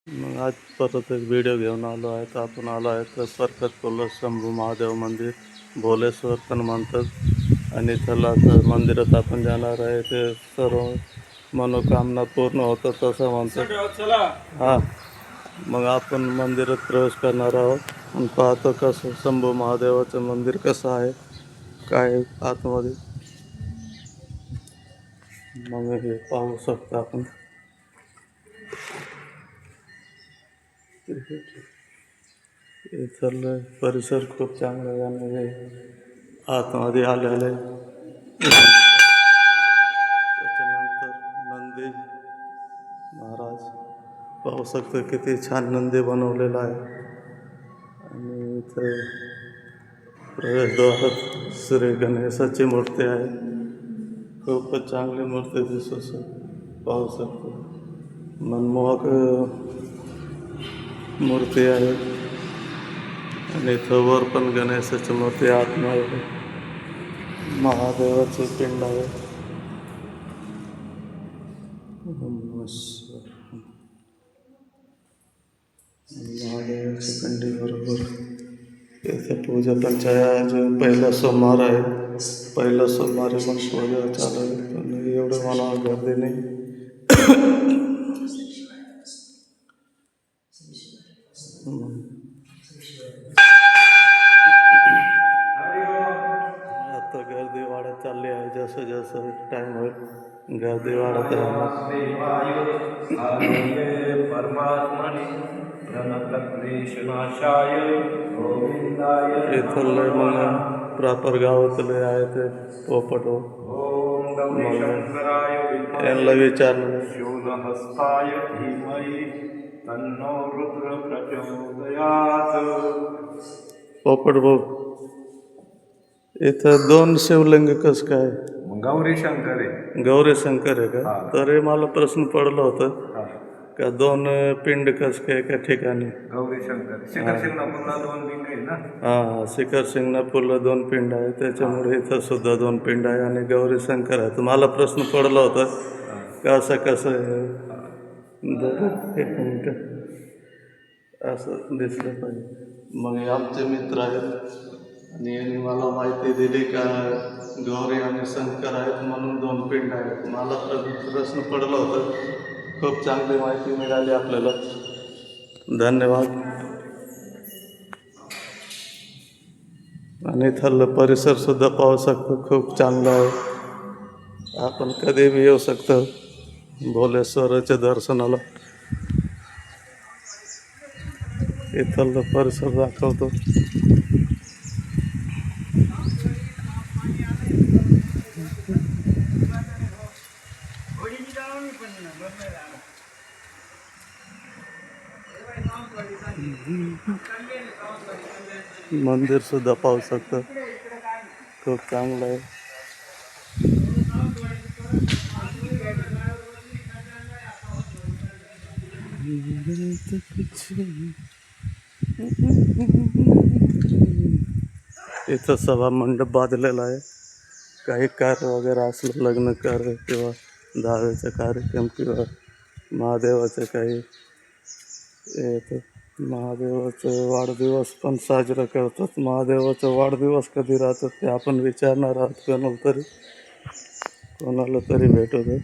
मग आज परत एक व्हिडिओ घेऊन आलो आहे. तर आपण आलो आहे तर परकतपूरला शंभू महादेव मंदिर भोलेश्वर पण म्हणतात. आणि त्याला तर मंदिरात आपण जाणार आहे. ते सर्व मनोकामना पूर्ण होतं तसं म्हणतात. हां, मग आपण मंदिरात प्रवेश करणार आहोत आणि पाहतो कसं शंभू महादेवाचं मंदिर कसं आहे, काय आहे आतमध्ये. मग हे पाहू शकता आपण. इथलं परिसर खूप चांगला आहे आणि हे आतमध्ये आलेलं आहे. त्याच्यानंतर नंदी महाराज पाहू शकतो किती छान नंदी बनवलेला आहे. आणि इथं प्रवेशद्वारात श्री गणेशाची मूर्ती आहे. खूपच चांगली मूर्ती दिसू पाहू शकतो. मनमोहक मूर्ती आहे. आणि इथं वर पण गणेशाची मूर्ती आतमध्ये महादेवाचे पिंड आहे. महादेवाच्या पिंडीबरोबर इथे पूजा पंचायत जो पहिला सोमवार आहे. पहिला सोमवारी पण पूजा चालू आहे. पण एवढं मला गर्दी नाही. आता गर्दी वाढत चालली आहे. जसं जसं टाईम होईल गर्दी वाढत राहणार. इथलं मग प्रॉपर गावातले आहे ते पोपट हो. मग यांना विचारलं पोपट भाऊ, इथं दोन शिवलिंग कसं काय? गौरी शंकर आहे. गौरी शंकर आहे का? तर हे मला प्रश्न पडला होता का दोन पिंड कसं काय एका ठिकाणी? गौरी शंकर शिखर शिंगणापूरला दोन पिंड आहे ना. हां, शिखर शिंगणापूरला दोन पिंड आहे. त्याच्यामुळे इथं सुद्धा दोन पिंड आहे आणि गौरी शंकर आहे. तर मला प्रश्न पडला होता का असं कसं आहे. बरं, एक मिनिट, असं दिसलं पाहिजे. मग हे आमचे मित्र आहेत आणि यांनी मला माहिती दिली का गौरी आणि शंकर आहेत म्हणून दोन पिंड आहेत. मला प्रश्न पडला होता. खूप चांगली माहिती मिळाली आपल्याला. धन्यवाद. आणि इथलं परिसरसुद्धा पाहू शकतो, खूप चांगला आहे. आपण कधी बी येऊ शकतो भोलेश्वराच्या दर्शनाला. इथलं परिसर दाखवतो. मंदिर सुद्धा पाहू शकतो, खूप चांगलं आहे. इथं सभा मंडप बांधलेला आहे. काही कार्य वगैरे असलं, लग्न कार्य किंवा दहावीचा कार्यक्रम किंवा महादेवाचं काही येतं. महादेवाचं वाढदिवस पण साजरा करतात. महादेवाचा वाढदिवस कधी राहतात ते आपण विचारणार आहोत कोणाला तरी भेटू दे.